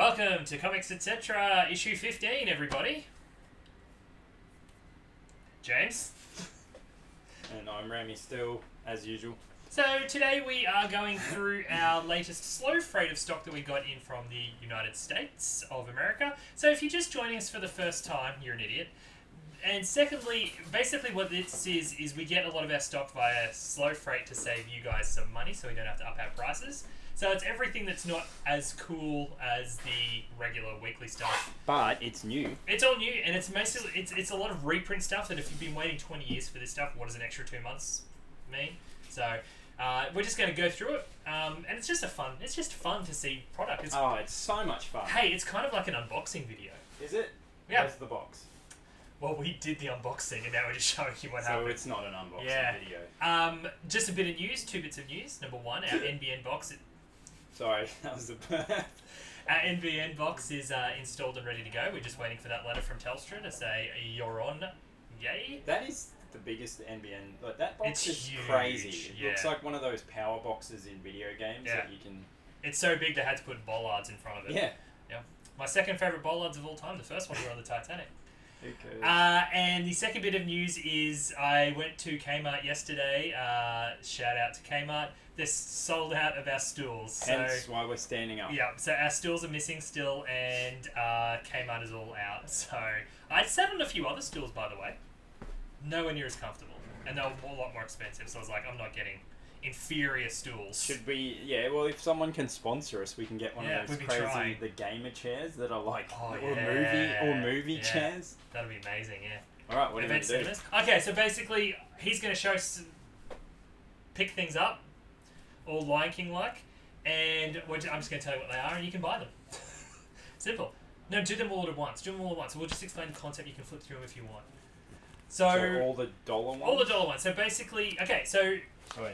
Welcome to Comics Etc. issue 15, everybody. James. And I'm Remy still, as usual. So today we are going through our latest slow freight of stock that we got in from the United States of America. So if you're just joining us for the first time, you're an idiot. And secondly, basically what this is we get a lot of our stock via slow freight to save you guys some money so we don't have to up our prices. So it's everything that's not as cool as the regular weekly stuff. But it's new. It's all new, and it's basically it's a lot of reprint stuff that if you've been waiting 20 years for this stuff, what does an extra 2 months mean? So we're just going to go through it, and it's just fun to see product. It's so much fun. Hey, it's kind of like an unboxing video. Is it? Yeah. Where's the box? Well, we did the unboxing, and now we're just showing you what happened. So it's not an unboxing video. Just a bit of news, 2 bits of news. Number one, our NBN box. Sorry, that was the birth. Our NBN box is installed and ready to go. We're just waiting for that letter from Telstra to say, you're on, yay. That is the biggest NBN. Like, that box is huge. crazy. It looks like one of those power boxes in video games that you can... It's so big they had to put bollards in front of it. Yeah. My second favourite bollards of all time. The first one were on the Titanic. Okay. And the second bit of news is I went to Kmart yesterday. Shout out to Kmart. They're sold out of our stools. Hence why we're standing up. Yeah, so our stools are missing still, and Kmart is all out. So I sat on a few other stools, by the way. Nowhere near as comfortable. And they were a lot more expensive, so I was like, I'm not getting inferior stools. Should we... Yeah, well, if someone can sponsor us, we can get one of those crazy... The gamer chairs that are like... movie chairs. That'd be amazing, yeah. Alright, what are you going to do? Okay, so basically, he's going to show... Pick things up. All Lion King-like. And I'm just going to tell you what they are, and you can buy them. Simple. No, do them all at once. Do them all at once. We'll just explain the concept. You can flip through them if you want. So all the dollar ones? All the dollar ones. So basically... Okay, so... Oh, yeah.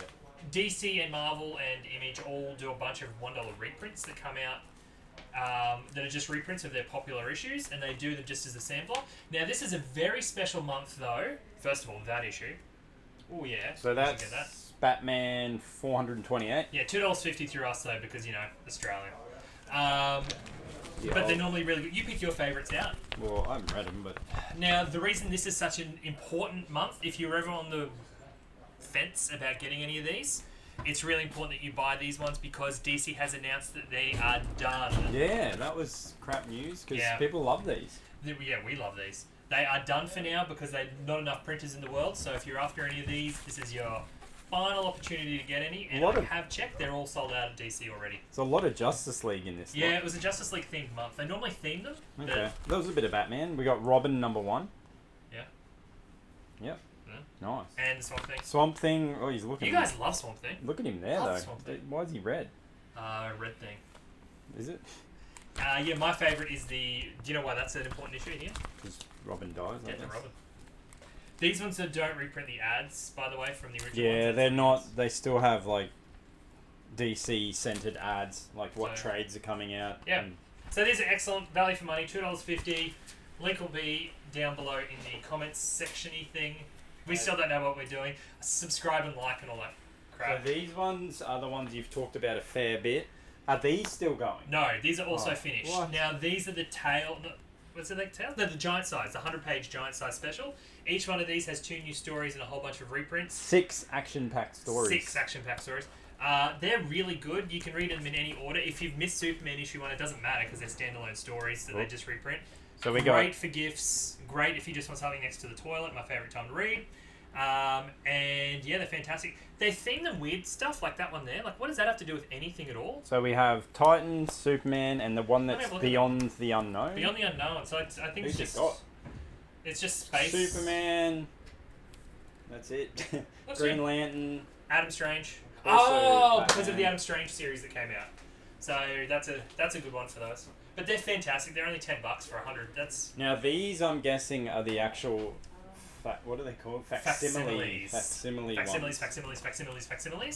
DC and Marvel and Image all do a bunch of $1 reprints that come out that are just reprints of their popular issues, and they do them just as a sampler. Now, this is a very special month, though. First of all, that issue. Oh, yeah. So that's Batman 428. Yeah, $2.50 through us, though, because, Australia. But they're normally really good. You pick your favourites out. Well, I haven't read them, but... Now, the reason this is such an important month, if you're ever on the fence about getting any of these, it's really important that you buy these ones because DC has announced that they are done. Yeah, that was crap news because people love these. Yeah, we love these. They are done for now because there's not enough printers in the world, so if you're after any of these, this is your final opportunity to get any, and I have checked, they're all sold out of DC already. There's a lot of Justice League in this. Yeah, it was a Justice League themed month. They normally theme them. Okay. There was a bit of Batman. We got Robin #1. Yeah. Yep. Nice. And Swamp Thing. Swamp Thing. Oh, he's looking. You guys love Swamp Thing. Look at him there, though. Why is he red? Red Thing. Is it? Yeah, my favourite is the... Do you know why that's an important issue here? Because Robin dies, Death of Robin. These ones that don't reprint the ads, by the way, from the original ones. Yeah, they're not... They still have, like, DC-centred ads, like what trades are coming out. Yeah. So these are excellent. Value for money, $2.50. Link will be down below in the comments section-y thing. We still don't know what we're doing. Subscribe and like and all that crap. So these ones are the ones you've talked about a fair bit. Are these still going? No, these are also finished. What? Now, these are the tail... What's it like, tail? They're the giant size, the 100-page giant size special. Each one of these has 2 new stories and a whole bunch of reprints. 6 action-packed stories. 6 action-packed stories. They're really good. You can read them in any order. If you've missed Superman issue 1, it doesn't matter because they're standalone stories that they just reprint. So we Great for gifts. Great if you just want something next to the toilet. My favourite time to read. And yeah, they're fantastic. They theme them weird stuff like that one there. Like, what does that have to do with anything at all? So we have Titans, Superman, and the one that's Beyond the Unknown. Beyond the Unknown. So I think it's just... It's just space. Superman. That's it. Green Lantern. Adam Strange. Also because of the Adam Strange series that came out. So that's a good one for those. But they're fantastic. They're only $10 for 100. That's now these I'm guessing are the actual. What are they called? Facsimiles. Facsimiles.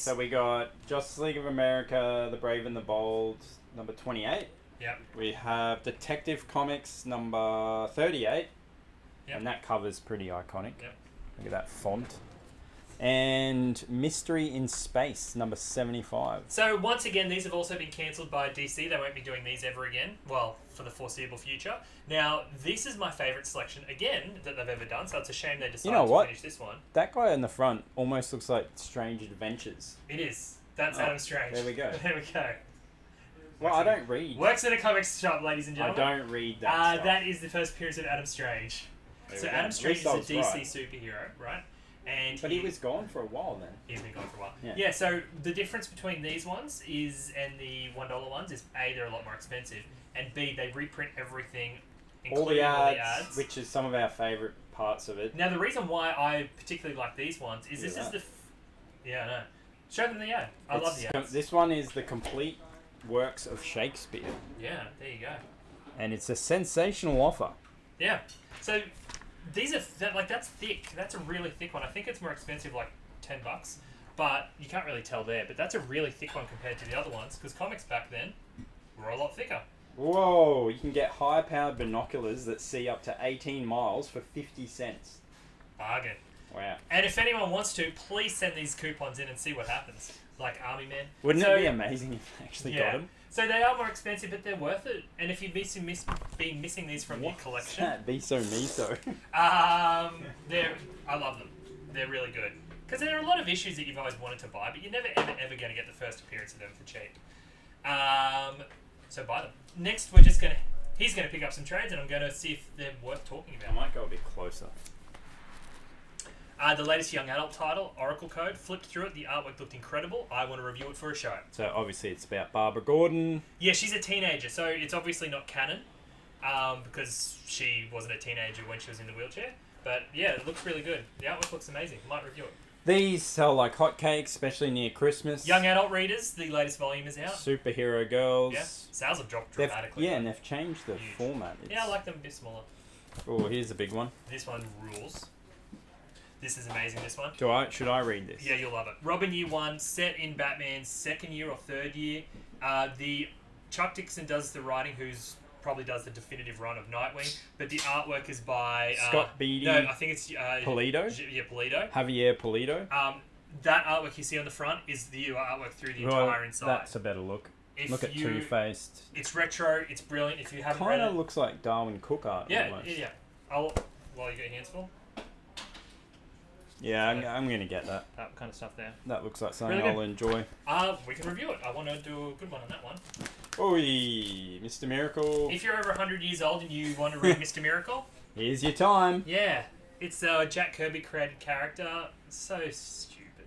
So we got Justice League of America, The Brave and the Bold, number 28. Yep. We have Detective Comics number 38. Yep. And that cover's pretty iconic. Yep. Look at that font. And Mystery in Space, number 75. So, once again, these have also been cancelled by DC. They won't be doing these ever again. Well, for the foreseeable future. Now, this is my favourite selection, again, that they've ever done. So, it's a shame they decided to finish this one. That guy in the front almost looks like Strange Adventures. It is. That's Adam Strange. There we go. There we go. Well, I don't read. Works at a comics shop, ladies and gentlemen. I don't read that stuff. That is the first appearance of Adam Strange. So, Adam Strange is a DC superhero, right? But he was gone for a while then. He's been gone for a while. Yeah, so the difference between these ones and the $1 ones is A, they're a lot more expensive, and B, they reprint everything, including all the ads. Which is some of our favourite parts of it. Now, the reason why I particularly like these ones is this is the... I know. Show them the ad. I love the ads. This one is the complete works of Shakespeare. Yeah, there you go. And it's a sensational offer. Yeah. So... These are that's thick. That's a really thick one. I think it's more expensive, like $10, but you can't really tell there. But that's a really thick one compared to the other ones because comics back then were a lot thicker. Whoa! You can get high-powered binoculars that see up to 18 miles for 50 cents. Bargain. Wow! And if anyone wants to, please send these coupons in and see what happens. Like Army Men. Wouldn't it be amazing if they actually got them? So they are more expensive, but they're worth it. And if you've been missing these from your collection... That? Be so me so. I love them. They're really good. Because there are a lot of issues that you've always wanted to buy, but you're never, ever, ever going to get the first appearance of them for cheap. So buy them. Next, he's going to pick up some trades, and I'm going to see if they're worth talking about. I might go a bit closer. The latest young adult title, Oracle Code. Flipped through it. The artwork looked incredible. I want to review it for a show. So obviously it's about Barbara Gordon. Yeah, she's a teenager, so it's obviously not canon because she wasn't a teenager when she was in the wheelchair. But yeah, it looks really good. The artwork looks amazing. Might review it. These sell like hotcakes, especially near Christmas. Young adult readers, the latest volume is out. Superhero girls. Yeah, sales have dropped dramatically. And they've changed the format. Yeah, I like them a bit smaller. Oh, here's a big one. This one rules. This is amazing, this one. Should I read this? Yeah, you'll love it. Robin Year 1, set in Batman's second year or third year. The Chuck Dixon does the writing, who's probably does the definitive run of Nightwing, but the artwork is by... Scott Beatty. No, I think it's... Polito? Polito. Javier Polito. That artwork you see on the front is the artwork through the entire inside. That's a better look. Look at Two-Faced. It's retro, it's brilliant. If you haven't read it... Kind of looks like Darwin Cook art almost. Yeah. While you get your hands full. Yeah, I'm going to get that. That kind of stuff there. That looks like something I'll enjoy. We can review it. I want to do a good one on that one. Oi, Mr. Miracle. If you're over 100 years old and you want to read Mr. Miracle... Here's your time. Yeah. It's a Jack Kirby created character. So stupid.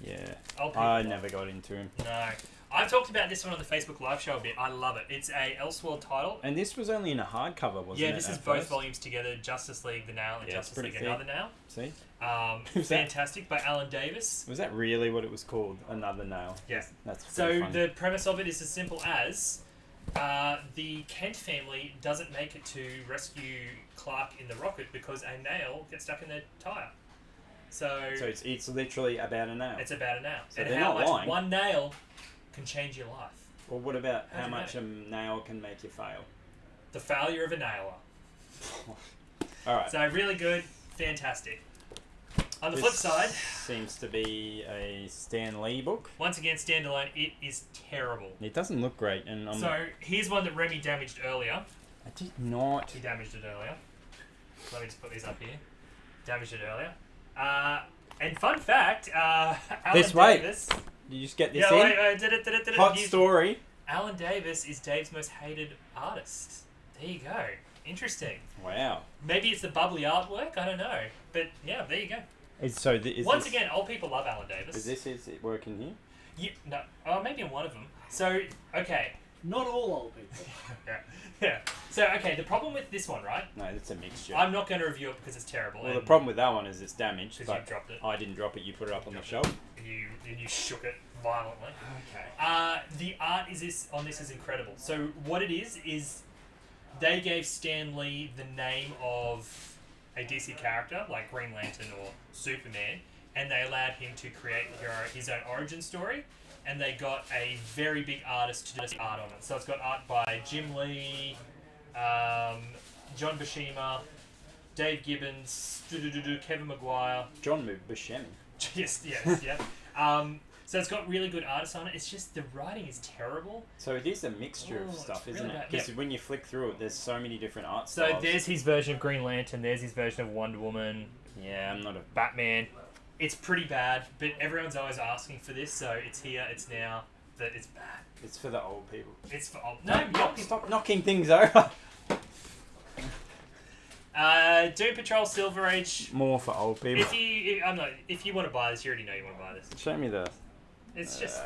Yeah. I never got into him. No. I've talked about this one on the Facebook Live show a bit. I love it. It's a Elseworld title. And this was only in a hardcover, wasn't it? Yeah, this is both volumes together. Justice League, The Nail, and Justice League, Another Nail. See? Fantastic, by Alan Davis. Was that really what it was called? Another Nail? Yeah. That's so funny. The premise of it is as simple as the Kent family doesn't make it to rescue Clark in the rocket because a nail gets stuck in their tyre. So it's literally about a nail. It's about a nail. So and how much one nail can change your life. Well, what about how much a nail can make you fail? The failure of a nailer. Alright. So really good, fantastic. On the flip side... seems to be a Stan Lee book. Once again, standalone, it is terrible. It doesn't look great. Here's one that Remy damaged earlier. I did not. He damaged it earlier. Let me just put these up here. Damaged it earlier. And fun fact, Alan Davis... Did you just get this in? Wait. Hot story. Alan Davis is Dave's most hated artist. There you go. Interesting. Wow. Maybe it's the bubbly artwork. I don't know. But yeah, there you go. Once again, old people love Alan Davis. Is it working here? Yeah, no. Oh, maybe in one of them. So, okay. Not all old people. Yeah. So, okay, the problem with this one, right? No, it's a mixture. I'm not going to review it because it's terrible. Well, the problem with that one is it's damaged. Because you dropped it. I didn't drop it. You put it up on the shelf. You shook it violently. Okay. The art on this is incredible. So, what it is they gave Stan Lee the name of a DC character, like Green Lantern or Superman, and they allowed him to create his own origin story, and they got a very big artist to do the art on it. So it's got art by Jim Lee, John Buscema, Dave Gibbons, Kevin Maguire. John Buscemi. Yes, yeah. So it's got really good artists on it. It's just the writing is terrible. So it is a mixture of stuff, isn't really it? Because when you flick through it, there's so many different art So styles. there's his version of Green Lantern. There's his version of Wonder Woman. Yeah, I'm not a... Batman. It's pretty bad, but everyone's always asking for this, so it's here, it's now, that it's bad. It's for the old people. It's for old... No, stop knocking things over. Doom Patrol Silver Age. More for old people. If you want to buy this, you already know you want to buy this. Show me the... It's just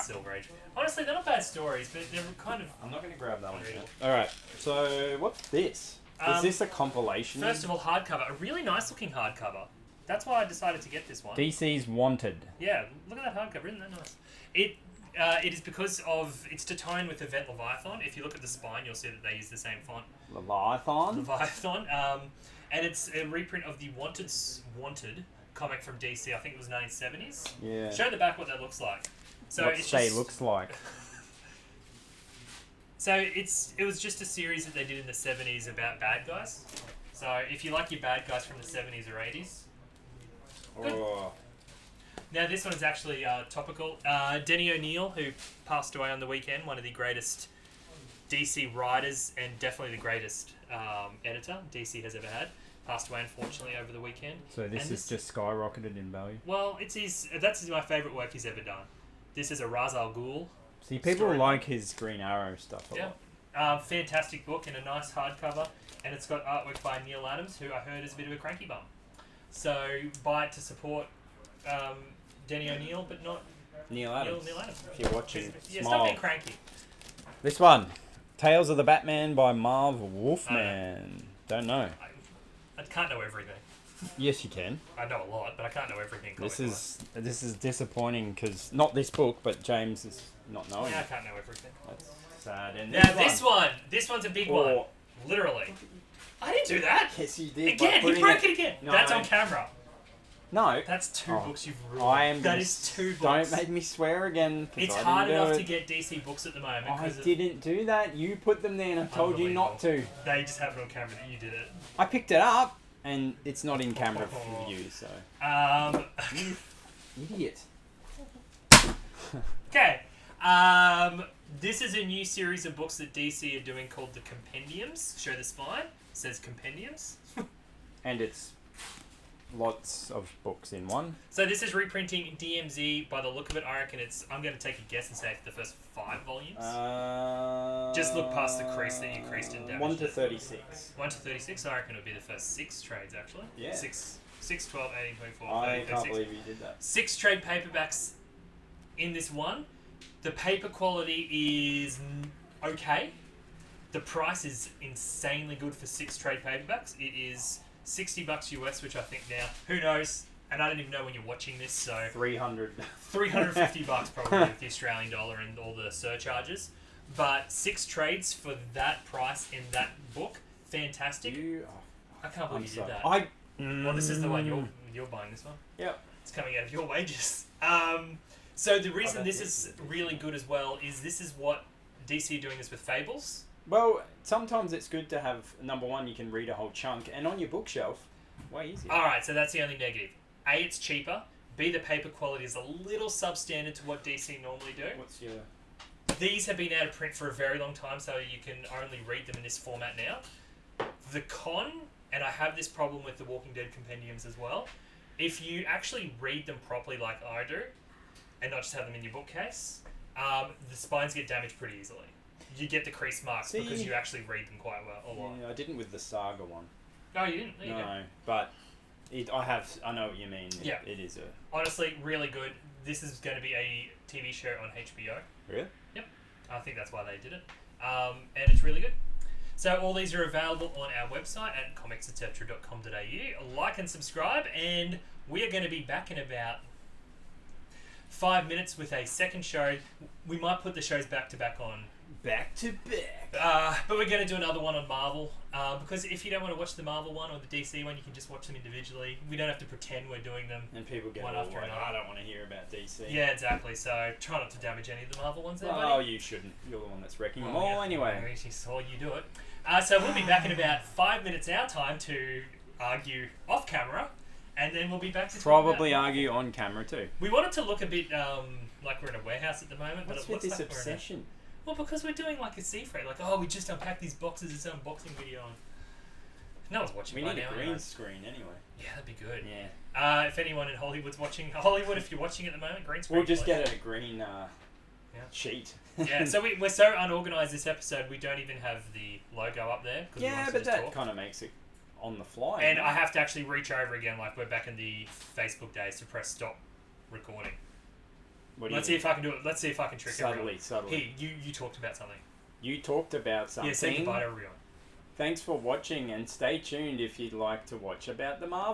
Silver Age. Honestly, they're not bad stories, but they're kind of... I'm not going to grab that one yet. Alright, so what's this? Is this a compilation? First of all, hardcover. A really nice looking hardcover. That's why I decided to get this one. DC's Wanted. Yeah, look at that hardcover. Isn't that nice? It is because of... It's to tie in with Event Leviathan. If you look at the spine, you'll see that they use the same font. Leviathan? And it's a reprint of the Wanted comic from DC. I think it was 1970s. Yeah. Show the back what that looks like. So what Shay looks like. So it was just a series that they did in the 70s about bad guys. So if you like your bad guys from the 70s or 80s. Good. Oh. Now this one is actually topical. Denny O'Neil, who passed away on the weekend, one of the greatest DC writers and definitely the greatest editor DC has ever had, passed away unfortunately over the weekend. So this is just skyrocketed in value? Well, that's my favourite work he's ever done. This is a Ra's al Ghul. See, people like his Green Arrow stuff a lot. Fantastic book and a nice hardcover, and it's got artwork by Neil Adams, who I heard is a bit of a cranky bum. So buy it to support Denny O'Neil, but not Neil Adams. Neil Adams. If you're watching, stop being cranky. This one, Tales of the Batman by Marv Wolfman. Don't know. I can't know everything. Yes, you can. I know a lot, but I can't know everything. This is disappointing because not this book, but James is not knowing. Yeah, I can't know everything. That's sad. And now this one's a big one. Literally. I didn't do that. Yes, you did. Again, he broke it again. No, that's on camera. No. That's two books you've ruined. That is two books. Don't make me swear again. It's hard enough to get DC books at the moment. I didn't do that. You put them there and I told you not to. They just have it on camera that you did it. I picked it up and it's not in camera for you, so... You idiot. Okay. This is a new series of books that DC are doing called the Compendiums. Show the spine. It says Compendiums. And it's lots of books in one. So this is reprinting DMZ. By the look of it, I reckon I'm going to take a guess and say it's the first 5 volumes. Just look past the crease that you creased and damaged. 1 to 36. 1 to 36. I reckon it'll be the first 6 trades actually. Yeah. 6, 12, 18, 24, I 30, can't believe you did that. 6 trade paperbacks in this one. The paper quality is okay. The price is insanely good for 6 trade paperbacks. It is $60 US, which I think now, who knows? And I don't even know when you're watching this, so... $350 probably with the Australian dollar and all the surcharges. But 6 trades for that price in that book, fantastic. I can't believe you did that. Well, this is the one you're buying this one. Yep. It's coming out of your wages. So the reason this is really good as well is this is what DC are doing this with Fables. Well, sometimes it's good to have, number one, you can read a whole chunk, and on your bookshelf, way easier. Alright, so that's the only negative. A, it's cheaper. B, the paper quality is a little substandard to what DC normally do. What's your... These have been out of print for a very long time, so you can only read them in this format now. The con, and I have this problem with the Walking Dead compendiums as well, if you actually read them properly like I do, and not just have them in your bookcase, the spines get damaged pretty easily. You get the crease marks because you actually read them quite well. A lot. Yeah, I didn't with the Saga one. No, you didn't? No, but I know what you mean. Yeah. It is honestly, really good. This is going to be a TV show on HBO. Really? Yep. I think that's why they did it. And it's really good. So all these are available on our website at comicsetcetera.com.au. Like and subscribe, and we are going to be back in about 5 minutes with a second show. We might put the shows back to back on. Back to back. But we're going to do another one on Marvel. Because if you don't want to watch the Marvel one or the DC one, you can just watch them individually. We don't have to pretend we're doing them and people get one after another. I don't want to hear about DC. Yeah, exactly. So try not to damage any of the Marvel ones there, buddy. Oh, you shouldn't. You're the one that's wrecking them all anyway. I actually saw you do it. So we'll be back in about 5 minutes our time to argue off camera and then we'll be back to probably argue on camera too. We wanted to look a bit like we're in a warehouse at the moment. What's but it with looks this like obsession? Well, because we're doing like a sea freight. Like, oh, we just unpacked these boxes. It's an unboxing video. No one's watching. We by need now, a green anyway. screen anyway. Yeah, that'd be good. Yeah. If anyone in Hollywood's watching, Hollywood, if you're watching at the moment, green screen. We'll just get a green sheet. Yeah, so we're so unorganised this episode, we don't even have the logo up there. Yeah, but that kind of makes it on the fly. And I have to actually reach over again, like we're back in the Facebook days, to press stop recording. Let's see if I can do it. Let's see if I can trick everyone. Subtly. Hey, you talked about something. You talked about something. Yeah, say goodbye to everyone. Thanks for watching, and stay tuned if you'd like to watch about the Marvel.